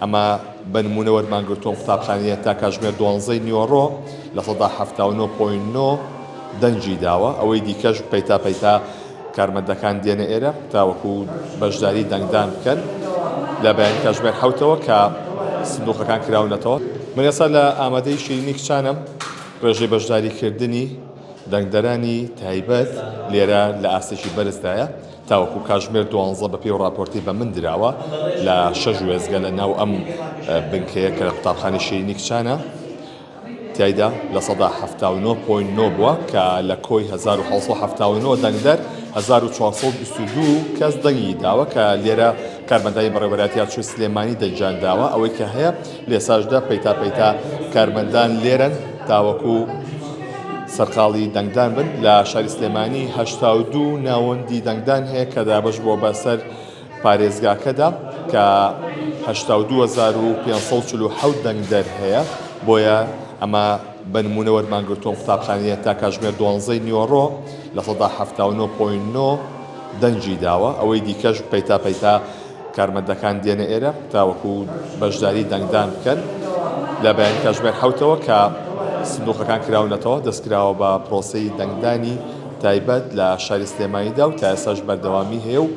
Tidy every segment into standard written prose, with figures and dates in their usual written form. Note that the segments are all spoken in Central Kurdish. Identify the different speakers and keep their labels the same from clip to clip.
Speaker 1: ئەمە بنمونە وەرمانگرتووە قوتابخانەیە تا کاتژمێر 12 نیوەڕۆ لە 79.9 دەنجی داوە ئەوەی دیکەش پەیتا کارمەندەکان دێنە ئێرە تاوەکو بەشداری دەنگدان بکەن لە بەیان کاتژمێر 7ەوە کە سندوقەکان کراونەتەوە. من ئێستا لە ئامادەی شیرینی کچانم ڕێژەی بەشداریکردنی دەنگدەرانی تایبەت لێرە لە ئاستێکی بەرزدایە تاوەکو کاتژمێر 12 بەپێی ڕاپۆرتی بە من دراوە لە 6 وێزگە لە ناو ئەم بنکەیە کە لە قوتابخانەی شیرینی کچانە تایدا لە 79.9 بووە کە لە کۆی 1970 دەنگدەر 1422 کەس دەنگی داوە کە لێرە کارمەندای بەڕێوەبەرەتی چووی سلێمانی دەنجانداوە ئەوەی کە هەیە لێساشدا پەیتا کارمەندان لێرن تاوەکو سەرقاڵی دەنگدان بن لە شاری سلێمانی 82 ناوەندی دەنگدان هەیە کە دابش بۆ بەسەر پارێزگاکەدا کە 82,547 دەنگدەر هەیە بۆیە ئەمە بنمونە وەرمانگرتووە قوتابخانەیە تا کاتژمێر 12 نیوەڕۆ لە 79.9 دەنجی داوە ئەوەی دیکەش پەیتا کارمەندەکان دێنە ئێرە تاوەکو بەشداری دەنگدان بکەن لە بەیان کاتژمێر 7ەوە کە سندوقەکان کراونەتەوە دەستکراوە بە پرۆسەی دەنگدانی تایبەت لە شاری سلێمانیدا و تا ئێستاش بەردەوامی هەیە و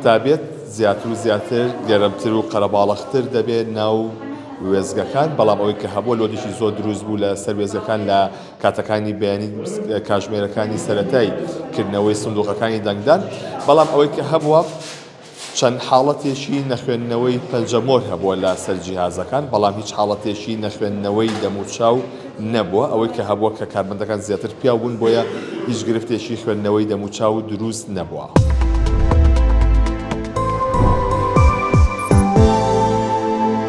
Speaker 1: تابێت زیاتر و زیاتر گەرمتر و قەرەباڵغتر دەبێت ناو وێزگەکان بەڵام ئەوەی کە هەبووە لۆدیشی زۆر دروست بوو لە سەر وێزگەکان لە کاتەکانی بەیانی کاتژمێرەکانی سەرەتایی کردنەوەی سندوقەکانی دەنگدان بەڵام ئەوەی کە هەبووە چەند حاڵەتێکی نەخوێندنەوەی پەنجەمۆر هەبووە لە سەر جیهازەکان بەڵام هیچ حاڵەتێکی نەخوێندنەوەی دەموچاو نەبووە ئەوەی کە هەبووە کە کارمەندەکان زیاتر پیاو بوون بۆیە هیچ گرفتێکی خوێندنەوەی دەموچاو دروست نەبووە.